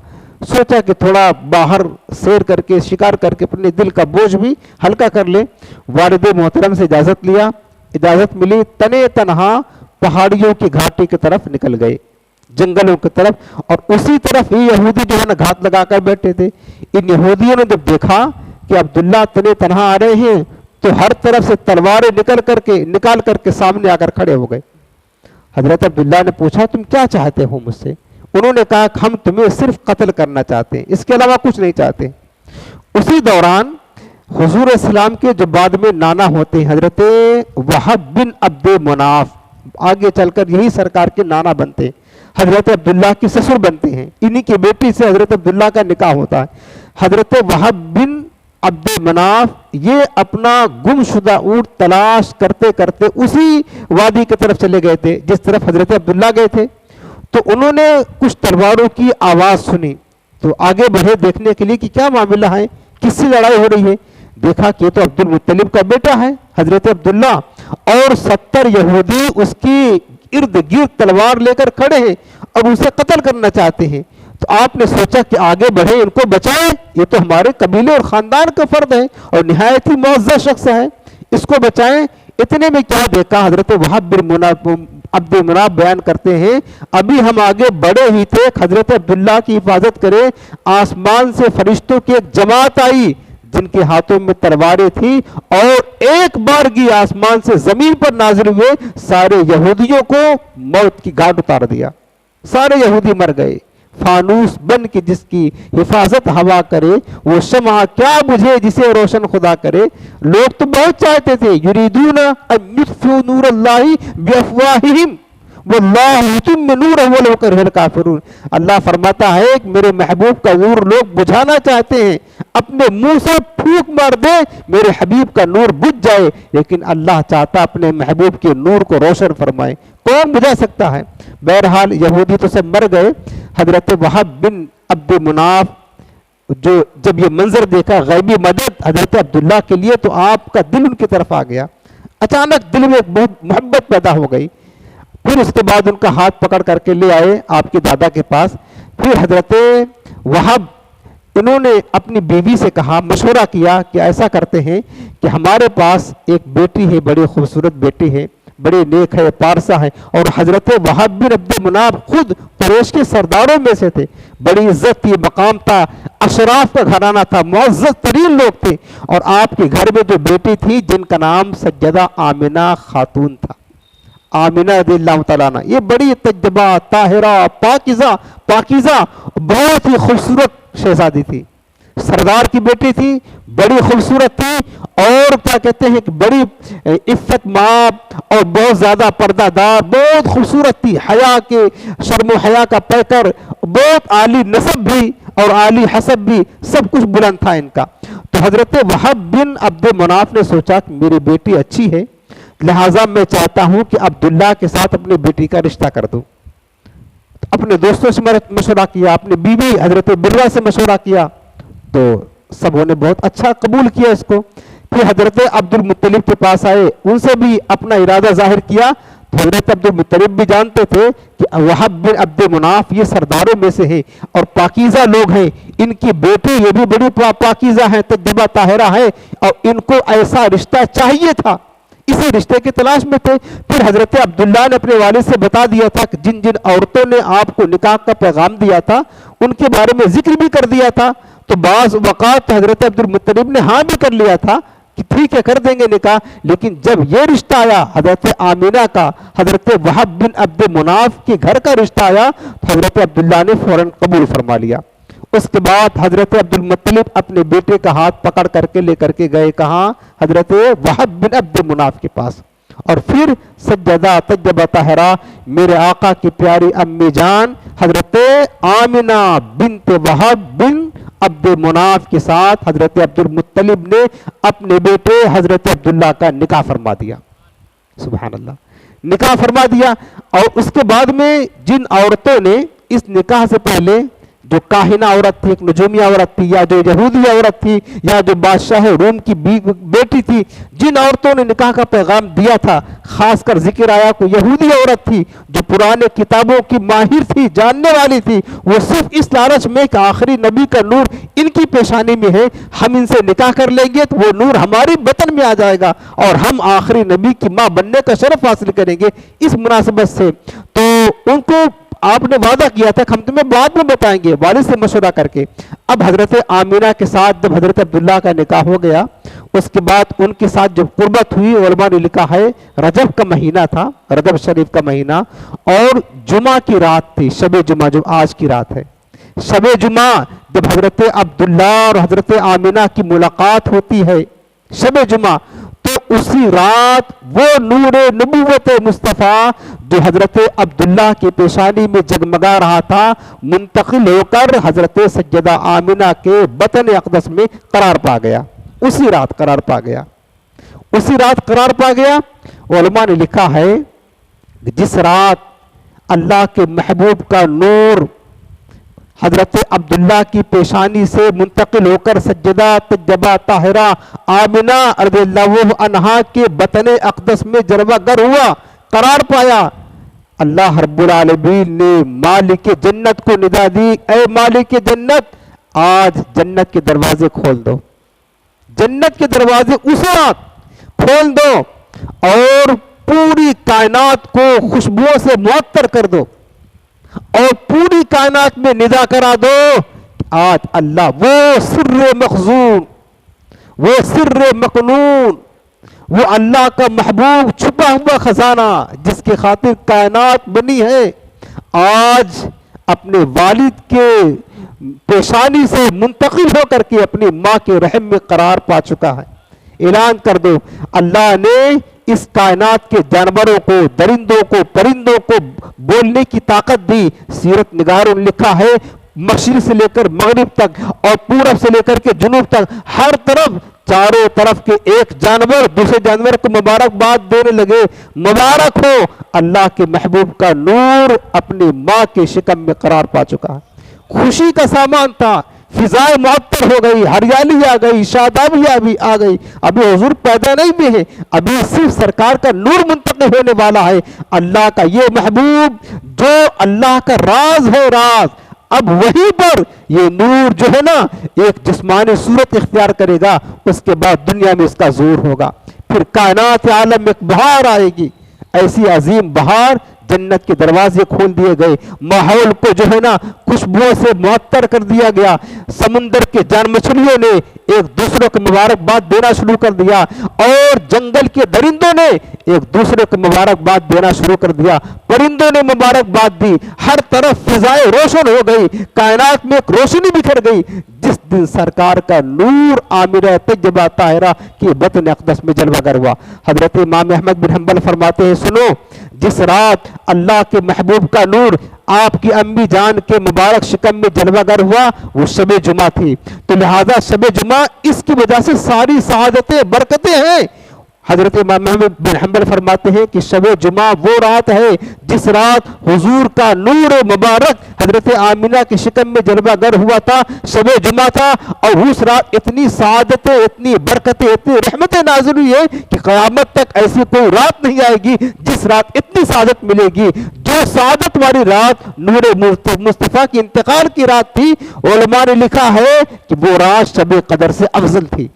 سوچا کہ تھوڑا باہر سیر کر کے شکار کر کے اپنے دل کا بوجھ بھی ہلکا کر لے۔ والد محترم سے اجازت لیا، اجازت ملی، تنے تنہا پہاڑیوں کی گھاٹی کی طرف نکل گئے، جنگلوں کی طرف، اور اسی طرف یہ یہودی جو ہے نا گھات لگا کر بیٹھے تھے۔ ان یہودیوں نے جب دیکھا کہ عبداللہ تنے تنہا آ رہے ہیں تو ہر طرف سے تلواریں نکال کر کے سامنے آ کر کھڑے ہو گئے۔ حضرت عبداللہ نے پوچھا تم کیا چاہتے ہو مجھ سے؟ انہوں نے کہا کہ ہم تمہیں صرف قتل کرنا چاہتے ہیں، اس کے علاوہ کچھ نہیں چاہتے۔ اسی دوران حضور اسلام کے جو بعد میں نانا ہوتے ہیں حضرت وہب بن عبد مناف، آگے چل کر یہی سرکار کے نانا بنتے ہیں، حضرت عبداللہ کی سسر بنتے ہیں، انہی کی بیٹی سے حضرت عبداللہ کا نکاح ہوتا ہے۔ حضرت وہب بن عبد مناف یہ اپنا گم شدہ اونٹ تلاش کرتے کرتے اسی وادی کی طرف چلے گئے تھے جس طرف حضرت عبداللہ گئے تھے، تو انہوں نے کچھ تلواروں کی آواز سنی تو آگے بڑھے دیکھنے کے لیے کہ کیا معاملہ ہے، کس سے لڑائی ہو رہی ہے۔ دیکھا کہ یہ تو عبد المطلب کا بیٹا ہے حضرت عبداللہ، اور 70 یہودی اس کی ارد گرد تلوار لے کر کھڑے ہیں اور اسے قتل کرنا چاہتے ہیں۔ تو آپ نے سوچا کہ آگے بڑھے، ان کو بچائیں، یہ تو ہمارے قبیلے اور خاندان کا فرد ہے اور نہایت ہی معزز شخص ہے، اس کو بچائیں۔ اتنے میں کیا دیکھا، حضرت وہب بن عبد مناف بیان کرتے ہیں ابھی ہم آگے بڑھے ہی تھے، حضرت عبداللہ کی حفاظت کرے، آسمان سے فرشتوں کی ایک جماعت آئی جن کے ہاتھوں میں تلواریں تھی اور ایک بارگی آسمان سے زمین پر نازل ہوئے، سارے یہودیوں کو موت کی گھاٹ اتار دیا، سارے یہودی مر گئے۔ فانوس بن کے جس کی حفاظت ہوا کرے وہ شمع کیا بجھے جسے روشن خدا کرے۔ لوگ تو بہت چاہتے تھے، یریدون ان یطفئوا نور اللہ بافواہہم واللہ یتم نورہ ولو کرہ الکافرون۔ اللہ فرماتا ہے کہ میرے محبوب کا نور لوگ بجھانا چاہتے ہیں، اپنے منہ سے پھونک مار دے میرے حبیب کا نور بجھ جائے، لیکن اللہ چاہتا اپنے محبوب کے نور کو روشن فرمائے، کون بجھا سکتا ہے؟ بہرحال یہودی تو سب مر گئے۔ حضرت وہب بن عبد مناف جو جب یہ منظر دیکھا، غیبی مدد حضرت عبداللہ کے لیے، تو آپ کا دل ان کی طرف آ گیا، اچانک دل میں ایک بہت محبت پیدا ہو گئی۔ پھر اس کے بعد ان کا ہاتھ پکڑ کر کے لے آئے آپ کے دادا کے پاس. پھر حضرت وہب انہوں نے اپنی بیوی سے کہا, مشورہ کیا کہ ایسا کرتے ہیں کہ ہمارے پاس ایک بیٹی ہے, بڑی خوبصورت بیٹی ہے, بڑے نیک ہے, پارسا ہے, اور حضرت وہب بن عبد مناف خود قریش کے سرداروں میں سے تھے, بڑی عزت تھی, مقام تھا, اشراف کا گھرانہ تھا, معزز ترین لوگ تھے. اور آپ کے گھر میں جو بیٹی تھی جن کا نام سیدہ آمنہ خاتون تھا, آمنہ رضی اللہ تعالیٰ عنہ, یہ بڑی طیبہ, طاہرہ, پاکیزہ بہت ہی خوبصورت شہزادی تھی, سردار کی بیٹی تھی, بڑی خوبصورت تھی, اور کیا کہتے ہیں کہ بڑی عفت مآب اور بہت زیادہ پردہ دار, بہت خوبصورت تھی, حیا کے شرم و حیا کا پیکر, بہت عالی نسب بھی اور عالی حسب بھی, سب کچھ بلند تھا ان کا. تو حضرت وہب بن عبد مناف نے سوچا کہ میری بیٹی اچھی ہے, لہٰذا میں چاہتا ہوں کہ عبداللہ کے ساتھ اپنی بیٹی کا رشتہ کر دوں. اپنے دوستوں سے مشورہ کیا, اپنی بیوی حضرت برہ سے مشورہ کیا, تو سبوں نے بہت اچھا قبول کیا اس کو. پھر حضرت عبد المطلب کے پاس آئے, ان سے بھی اپنا ارادہ ظاہر کیا. تو حضرت عبد المطلب بھی جانتے تھے کہ وہب بن عبد مناف یہ سرداروں میں سے ہے اور پاکیزہ لوگ ہیں, ان کی بیٹی یہ بھی بڑی پاکیزہ ہیں, طیبہ طاہرہ ہے, اور ان کو ایسا رشتہ چاہیے تھا, اسی رشتے کی تلاش میں تھے. پھر حضرت عبداللہ نے اپنے والد سے بتا دیا تھا کہ جن جن عورتوں نے آپ کو نکاح کا پیغام دیا تھا ان کے بارے میں ذکر بھی کر دیا تھا. تو بعض اوقات حضرت عبد المطلب نے ہاں بھی کر لیا تھا کہ ٹھیک ہے کر دیں گے نکاح, لیکن جب یہ رشتہ آیا حضرت آمنہ کا حضرت وہب بن عبد مناف کے گھر کا رشتہ آیا, تو حضرت عبداللہ نے فوراً قبول فرما لیا. اس کے بعد حضرت عبد المطلب اپنے بیٹے کا ہاتھ پکڑ کر کے لے کر کے گئے کہاں, حضرت وہب بن عبد مناف کے پاس. اور پھر سجدہ طیبہ طاہرہ میرے آقا کی پیاری امی جان حضرت آمنہ بنت وہب بن عبد مناف کے ساتھ حضرت عبد المطلب نے اپنے بیٹے حضرت عبداللہ کا نکاح فرما دیا. سبحان اللہ, نکاح فرما دیا. اور اس کے بعد میں جن عورتوں نے اس نکاح سے پہلے, جو کاہنہ عورت تھی, ایک نجومی عورت تھی, یا جو یہودی عورت تھی, یا جو بادشاہ روم کی بیٹی تھی, جن عورتوں نے نکاح کا پیغام دیا تھا, خاص کر ذکر آیا کوئی یہودی عورت تھی جو پرانے کتابوں کی ماہر تھی, جاننے والی تھی, وہ صرف اس لالچ میں کہ آخری نبی کا نور ان کی پیشانی میں ہے, ہم ان سے نکاح کر لیں گے تو وہ نور ہماری بطن میں آ جائے گا اور ہم آخری نبی کی ماں بننے کا شرف حاصل کریں گے. اس مناسبت سے تو ان کو آپ نے وعدہ کیا تھا کہ ہم تمہیں بعد میں بتائیں گے, والد سے مشورہ کر کے. اب حضرت آمنہ کے ساتھ جب حضرت عبداللہ کا نکاح ہو گیا, اس کے بعد ان کے ساتھ جب قربت ہوئی, علماء نے لکھا ہے رجب کا مہینہ تھا, رجب شریف کا مہینہ, اور جمعہ کی رات تھی, شب جمعہ جو آج کی رات ہے, شب جمعہ جب حضرت عبداللہ اور حضرت آمنہ کی ملاقات ہوتی ہے شب جمعہ, تو اسی رات وہ نور نبوت مصطفیٰ جو حضرت عبداللہ کی پیشانی میں جگمگا رہا تھا, منتقل ہو کر حضرت سیدہ آمنہ کے بطن اقدس میں قرار پا گیا. اسی رات قرار پا گیا, اسی رات قرار پا گیا. علماء نے لکھا ہے جس رات اللہ کے محبوب کا نور حضرت عبداللہ کی پیشانی سے منتقل ہو کر سجدہ طیبہ طاہرہ آمنہ رضی اللہ عنہا کے بطن اقدس میں جلوہ گر ہوا, قرار پایا, اللہ رب العالمین نے مالک جنت کو ندا دی, اے مالک جنت آج جنت کے دروازے کھول دو, جنت کے دروازے اس رات کھول دو اور پوری کائنات کو خوشبوؤں سے معطر کر دو, اور پوری کائنات میں ندا کرا دو آج اللہ وہ سر مخزون, وہ سر مکنون, وہ اللہ کا محبوب چھپا ہوا خزانہ جس کے خاطر کائنات بنی ہے, آج اپنے والد کے پیشانی سے منتقل ہو کر کے اپنی ماں کے رحم میں قرار پا چکا ہے. اعلان کر دو اللہ نے اس کائنات کے جانوروں کو, درندوں کو, پرندوں کو بولنے کی طاقت دی. سیرت نگاروں نے لکھا ہے مشرق سے لے کر مغرب تک اور پورب سے لے کر کے جنوب تک ہر طرف چاروں طرف کے ایک جانور دوسرے جانور کو مبارکباد دینے لگے, مبارک ہو اللہ کے محبوب کا نور اپنی ماں کے شکم میں قرار پا چکا. خوشی کا سامان تھا, فضائیں معطر ہو گئی، ہریالی آ گئی، شادابیاں بھی آ گئی. ابھی حضور پیدا نہیں بھی ہے، ابھی صرف سرکار کا نور منتقل ہونے والا ہے. اللہ کا یہ محبوب جو اللہ کا راز ہے، راز، اب وہیں پر یہ نور جو ہے نا ایک جسمانی صورت اختیار کرے گا. اس کے بعد دنیا میں اس کا ظہور ہوگا. پھر کائنات عالم میں ایک بہار آئے گی، ایسی عظیم بہار. جنت کے دروازے کھول دیے گئے، ماحول کو جو ہے نا خوشبو سے معطر کر دیا گیا. سمندر کے جان مچھلیوں نے ایک دوسرے کو مبارکباد دینا شروع کر دیا، اور جنگل کے درندوں نے ایک دوسرے کو مبارکباد دینا شروع کر دیا. پرندوں نے مبارکباد دی. ہر طرف فضائیں روشن ہو گئی، کائنات میں ایک روشنی بکھر گئی. جس دن سرکار کا نور آمنہ طیبہ طاہرہ کی بطن اقدس میں جلوہ گر ہوا. حضرت امام احمد بن حنبل فرماتے ہیں، سنو، جس رات اللہ کے محبوب کا نور آپ کی امی جان کے مبارک شکم میں جلوہ گر ہوا وہ شب جمعہ تھی. تو لہذا شب جمعہ اس کی وجہ سے ساری سعادتیں برکتیں ہیں. حضرت امام احمد بن حنبل فرماتے ہیں کہ شب جمعہ وہ رات ہے جس رات حضور کا نور مبارک حضرت آمنہ کی شکم میں جلوہ گر ہوا تھا. شب جمعہ تھا، اور اس رات اتنی سعادتیں، اتنی برکتیں، اتنی رحمتیں نازل ہوئی ہے کہ قیامت تک ایسی کوئی رات نہیں آئے گی جس رات اتنی سعادت ملے گی. جو سعادت والی رات نور مصطفیٰ کی انتقال کی رات تھی، علماء نے لکھا ہے کہ وہ رات شب قدر سے افضل تھی.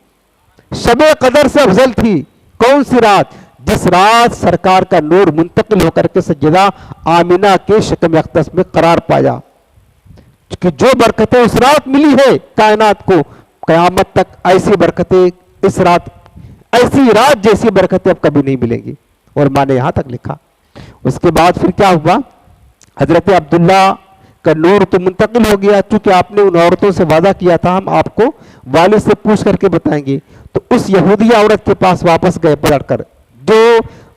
شب قدر سے افضل تھی. کون سی رات؟ جس رات سرکار کا نور منتقل ہو کر کے سیدہ آمنہ کے شکم اقدس میں قرار پایا. کہ جو برکتیں اس رات ملی ہے کائنات کو، قیامت تک ایسی برکتیں اس رات، ایسی رات جیسی برکتیں اب کبھی نہیں ملیں گی. اور ماں نے یہاں تک لکھا. اس کے بعد پھر کیا ہوا؟ حضرت عبداللہ کا نور تو منتقل ہو گیا. چونکہ آپ نے ان عورتوں سے وعدہ کیا تھا ہم آپ کو والد سے پوچھ کر کے بتائیں گے، تو اس یہودیہ عورت کے پاس واپس گئے پلٹ کر، جو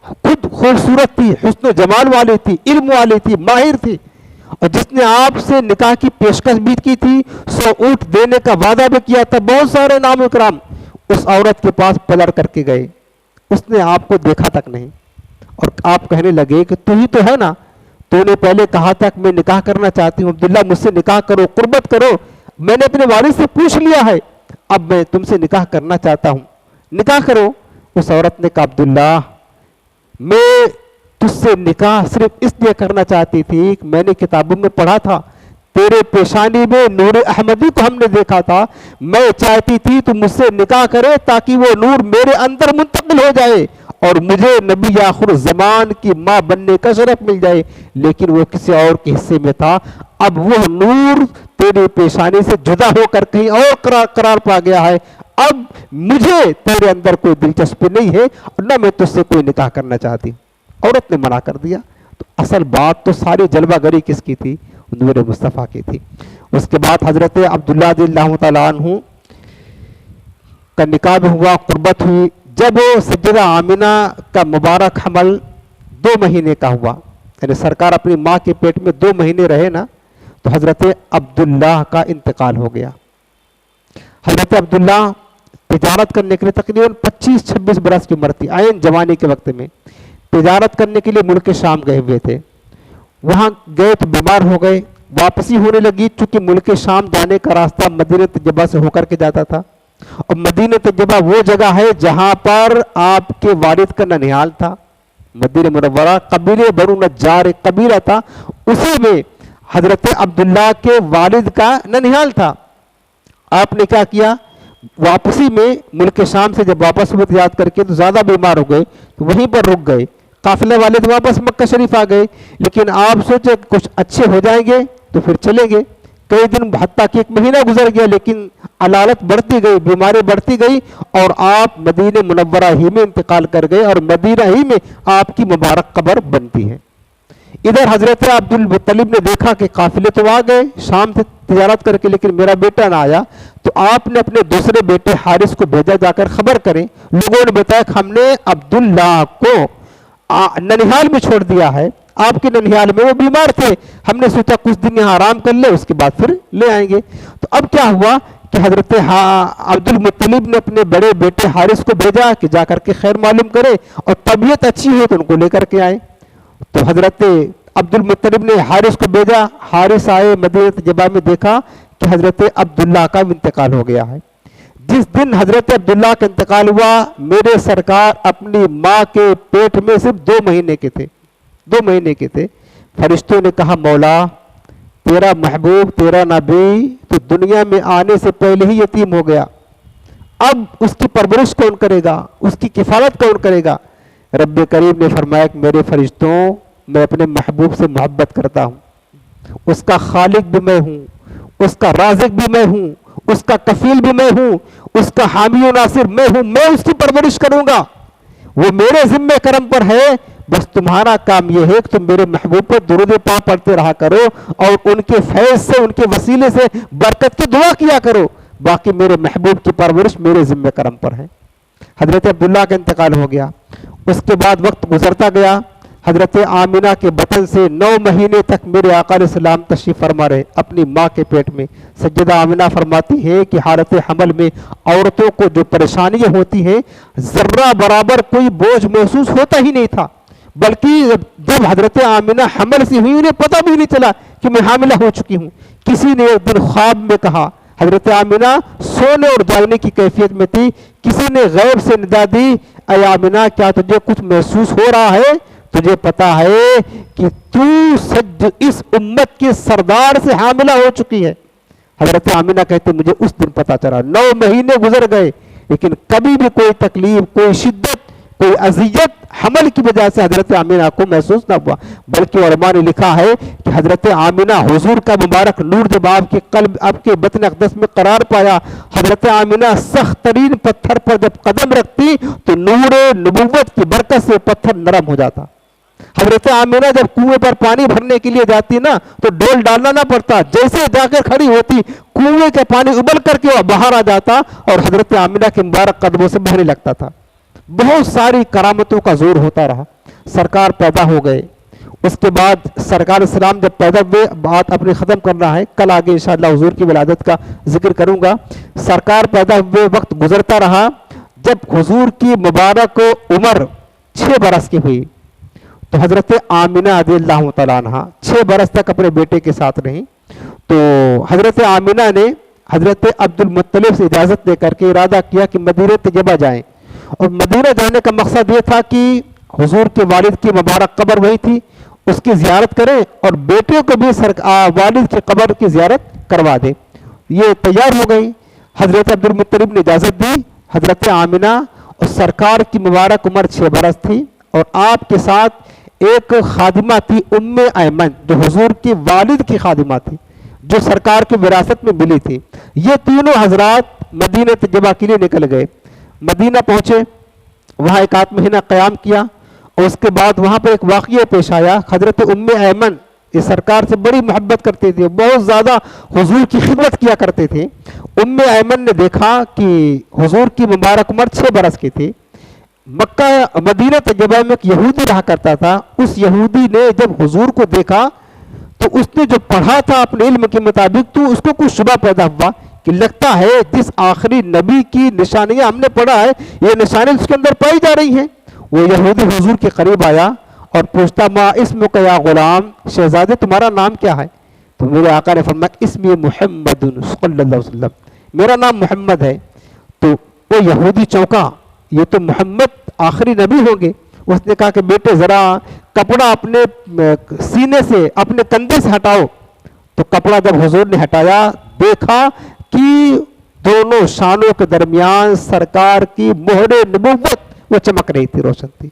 خود خوبصورت تھی، حسن و جمال والی تھی، علم والی تھی، ماہر تھی، اور جس نے آپ سے نکاح کی پیشکش بھی کی تھی، 100 اونٹ دینے کا وعدہ بھی کیا تھا، بہت سارے نام و اکرام. اس عورت کے پاس پلٹ کر کے گئے. اس نے آپ کو دیکھا تک نہیں، اور آپ کہنے لگے کہ تو ہی تو ہے نا، تو نے پہلے کہا تھا کہ میں نکاح کرنا چاہتی ہوں، عبداللہ مجھ سے نکاح کرو، قربت کرو. میں نے اپنے والد سے پوچھ لیا ہے، اب میں تم سے نکاح کرنا چاہتا ہوں، نکاح کرو. اس عورت نے کہا عبداللہ میں تجھ سے نکاح صرف اس لیے کرنا چاہتی تھی کہ میں نے کتابوں میں پڑھا تھا تیرے پیشانی میں نور احمدی کو ہم نے دیکھا تھا. میں چاہتی تھی تو مجھ سے نکاح کرے تاکہ وہ نور میرے اندر منتقل ہو جائے اور مجھے نبی آخر زمان کی ماں بننے کا شرف مل جائے. لیکن وہ کسی اور کے حصے میں تھا. اب وہ نور تیری پیشانی سے جدا ہو کر کہیں اور قرار پا گیا ہے. اب مجھے تیرے اندر کوئی دلچسپی نہیں ہے اور نہ میں تجھ سے کوئی نکاح کرنا چاہتی. عورت نے منع کر دیا. تو اصل بات تو ساری جلوہ گری کس کی تھی؟ نور مصطفیٰ کی تھی. اس کے بعد حضرت عبداللہ رضی اللہ تعالیٰ عنہ کا نکاح بھی ہوا، قربت ہوئی. جب سیدہ آمنہ کا مبارک حمل 2 مہینے کا ہوا، یعنی سرکار اپنی ماں کے پیٹ میں 2 مہینے رہے نا، تو حضرت عبداللہ کا انتقال ہو گیا. حضرت عبداللہ تجارت کرنے کے لیے تقریباً 25-26 برس کی عمر تھی، عین جوانی کے وقت میں تجارت کرنے کے لیے ملک شام گئے ہوئے تھے. وہاں گئے تو بیمار ہو گئے، واپسی ہونے لگی. چونکہ ملک شام جانے کا راستہ مدینہ طیبہ سے ہو کر کے جاتا تھا، اور مدینہ طیبہ وہ جگہ ہے جہاں پر آپ کے والد کا ننیال تھا. مدینہ منورہ قبیلے بنو نجار ایک قبیلہ تھا، اسی میں حضرت عبداللہ کے والد کا ننیال تھا. آپ نے کیا کیا؟ واپسی میں ملک شام سے جب واپس ہوئے یاد کر کے تو زیادہ بیمار ہو گئے، تو وہیں پر رک گئے. قافلے والے تو واپس مکہ شریف آ گئے، لیکن آپ سوچے کچھ اچھے ہو جائیں گے تو پھر چلیں گے. کئی دن حتیٰ کہ 1 مہینہ گزر گیا، لیکن علالت بڑھتی گئی، بیماری بڑھتی گئی، اور آپ مدینہ منورہ ہی میں انتقال کر گئے، اور مدینہ ہی میں آپ کی مبارک قبر بنتی ہے. ادھر حضرت عبدالمطلب نے دیکھا کہ قافلے تو آ گئے شام سے تجارت کر کے، لیکن میرا بیٹا نہ آیا. تو آپ نے اپنے دوسرے بیٹے حارث کو بھیجا جا کر خبر کریں. لوگوں نے بتایا کہ ہم نے عبداللہ کو ننیحال میں چھوڑ دیا ہے، آپ کے ننیحال میں وہ بیمار تھے، ہم نے سوچا کچھ دن یہاں آرام کر لے، اس کے بعد پھر لے آئیں گے. تو اب کیا ہوا کہ حضرت عبدالمطلب نے اپنے بڑے بیٹے حارث کو بھیجا کہ جا کر کے خیر معلوم کرے، اور طبیعت اچھی ہو تو ان کو لے کر کے آئے. تو حضرت عبدالمطلب نے حارث کو بھیجا. حارث آئے، مدینہ طیبہ میں دیکھا کہ حضرت عبداللہ کا انتقال ہو گیا ہے۔ جس دن حضرت عبداللہ کا انتقال ہوا، میرے سرکار اپنی ماں کے پیٹ میں صرف 2 مہینے کے تھے، 2 مہینے کے تھے۔ فرشتوں نے کہا مولا تیرا محبوب، تیرا نبی تو دنیا میں آنے سے پہلے ہی یتیم ہو گیا، اب اس کی پرورش کون کرے گا، اس کی کفالت کون کرے گا؟ رب کریم نے فرمایا کہ میرے فرشتوں، میں اپنے محبوب سے محبت کرتا ہوں، اس کا خالق بھی میں ہوں، اس کا رازق بھی میں ہوں، اس کا کفیل بھی میں ہوں، اس کا حامی و ناصر میں ہوں، میں اس کی پرورش کروں گا، وہ میرے ذمہ کرم پر ہے۔ بس تمہارا کام یہ ہے کہ تم میرے محبوب پر درود پاک پڑھتے رہا کرو اور ان کے فیض سے، ان کے وسیلے سے برکت کی دعا کیا کرو، باقی میرے محبوب کی پرورش میرے ذمہ کرم پر ہے۔ حضرت عبداللہ کا انتقال ہو گیا، اس کے بعد وقت گزرتا گیا، حضرت آمینہ کے بطن سے 9 مہینے تک میرے آقا علیہ السلام تشریف فرما رہے اپنی ماں کے پیٹ میں۔ سیدہ آمینہ فرماتی ہیں کہ حالت حمل میں عورتوں کو جو پریشانیاں ہوتی ہیں، ذرہ برابر کوئی بوجھ محسوس ہوتا ہی نہیں تھا، بلکہ جب حضرت آمینہ حمل سے ہوئی انہیں پتہ بھی نہیں چلا کہ میں حاملہ ہو چکی ہوں۔ کسی نے ایک دن خواب میں کہا، حضرت آمینہ سونے اور جاگنے کی کیفیت میں تھی، کسی نے غیب سے ندا دی، اے آمینہ کیا تجھے کچھ محسوس ہو رہا ہے؟ تجھے پتا ہے کہ تو سج اس امت کے سردار سے حاملہ ہو چکی ہے۔ حضرت آمینہ کہتے مجھے اس دن پتا چلا، 9 مہینے گزر گئے لیکن کبھی بھی کوئی تکلیف، کوئی شدت، کوئی اذیت حمل کی وجہ سے حضرت آمینہ کو محسوس نہ ہوا، بلکہ علماء نے لکھا ہے کہ حضرت آمینہ حضور کا مبارک نور جب آپ کے قلب، آپ کے بطن اقدس میں قرار پایا، حضرت آمینہ سخت ترین پتھر پر جب قدم رکھتی تو نور نبوت کی برکت سے پتھر نرم ہو جاتا۔ حضرت آمینہ جب کنویں پر پانی بھرنے کے لیے جاتی نا تو ڈول ڈالنا نہ پڑتا، جیسے جا کر کھڑی ہوتی کنویں کا پانی ابل کر کے وہ باہر آ جاتا اور حضرت آمینہ کے مبارک قدموں سے بہنے لگتا تھا۔ بہت ساری کرامتوں کا زور ہوتا رہا، سرکار پیدا ہو گئے۔ اس کے بعد سرکار السلام جب پیدا ہوئے، بات اپنی ختم کرنا ہے، کل آگے انشاءاللہ حضور کی ولادت کا ذکر کروں گا۔ سرکار پیدا ہوئے، وقت گزرتا رہا، جب حضور کی مبارک عمر 6 برس کی ہوئی تو حضرت آمینہ رضی اللہ تعالیٰ عنہ 6 برس تک اپنے بیٹے کے ساتھ رہیں۔ تو حضرت آمینہ نے حضرت عبد المطلب سے اجازت لے کر کے ارادہ کیا کہ مدینہ طیبہ جائیں، اور مدینہ جانے کا مقصد یہ تھا کہ حضور کے والد کی مبارک قبر وہی تھی، اس کی زیارت کریں اور بیٹے کو بھی والد کی قبر کی زیارت کروا دیں۔ یہ تیار ہو گئی، حضرت عبد المطلب نے اجازت دی، حضرت آمینہ اور سرکار کی مبارک عمر 6 برس تھی، اور آپ کے ساتھ ایک خادمہ تھی ام ایمن جو حضور کی والد کی خادمہ تھی، جو سرکار کی وراثت میں ملی تھی۔ یہ تینوں حضرات مدینہ طیبہ کے لیے نکل گئے، مدینہ پہنچے، وہاں ایک آدھ مہینہ قیام کیا، اور اس کے بعد وہاں پر ایک واقعہ پیش آیا۔ حضرت ام ایمن یہ سرکار سے بڑی محبت کرتے تھے، بہت زیادہ حضور کی خدمت کیا کرتے تھے۔ ام ایمن نے دیکھا کہ حضور کی مبارک عمر 6 برس کی تھی، مکہ مدینہ طیبہ میں ایک یہودی رہا کرتا تھا، اس یہودی نے جب حضور کو دیکھا تو اس نے جو پڑھا تھا اپنے علم کے مطابق تو اس کو کچھ شبہ پیدا ہوا کہ لگتا ہے جس آخری نبی کی نشانیاں ہم نے پڑھا ہے یہ نشانیاں اس کے اندر پائی جا رہی ہیں۔ وہ یہودی حضور کے قریب آیا اور پوچھتا ما اسمک یا غلام، شہزادے تمہارا نام کیا ہے؟ تو میرے آقا نے فرمایا اسمی محمد صلی اللہ علیہ وسلم، میرا نام محمد ہے۔ تو وہ یہودی چونکا، یہ تو محمد آخری نبی ہوں گے۔ اس نے کہا کہ بیٹے ذرا کپڑا اپنے سینے سے، اپنے کندھے سے ہٹاؤ۔ تو کپڑا جب حضور نے ہٹایا دیکھا کہ دونوں شانوں کے درمیان سرکار کی مہر نبوت وہ چمک رہی تھی، روشن تھی۔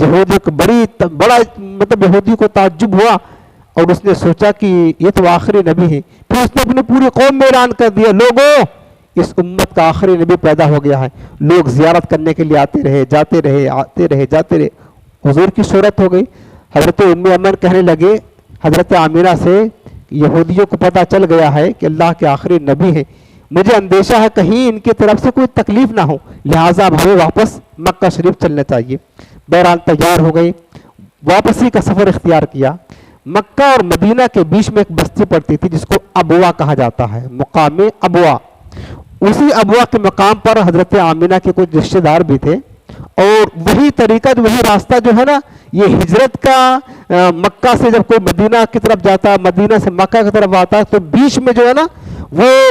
یہودی کو بڑا مطلب یہودی کو تعجب ہوا اور اس نے سوچا کہ یہ تو آخری نبی ہے۔ پھر اس نے اپنی پوری قوم میں اعلان کر دیا لوگوں اس امت کا آخری نبی پیدا ہو گیا ہے۔ لوگ زیارت کرنے کے لیے آتے رہے، جاتے رہے، آتے رہے، جاتے رہے۔ حضور کی صورت ہو گئی۔ حضرت ام ایمن کہنے لگے حضرت آمینہ سے یہودیوں کو پتہ چل گیا ہے کہ اللہ کے آخری نبی ہیں، مجھے اندیشہ ہے کہیں ان کی طرف سے کوئی تکلیف نہ ہو، لہٰذا اب ہمیں واپس مکہ شریف چلنا چاہیے۔ بہرحال تیار ہو گئی، واپسی کا سفر اختیار کیا۔ مکہ اور مدینہ کے بیچ میں ایک بستی پڑتی تھی جس کو ابوا کہا جاتا ہے، مقام ابوا۔ اسی ابوا کے مقام پر حضرت آمینہ کے کچھ رشتہ دار بھی تھے، اور وہی طریقہ وہی راستہ جو ہے نا، یہ ہجرت کا مکہ سے جب کوئی مدینہ کی طرف جاتا، مدینہ سے مکہ کی طرف آتا تو بیچ میں جو ہے نا وہ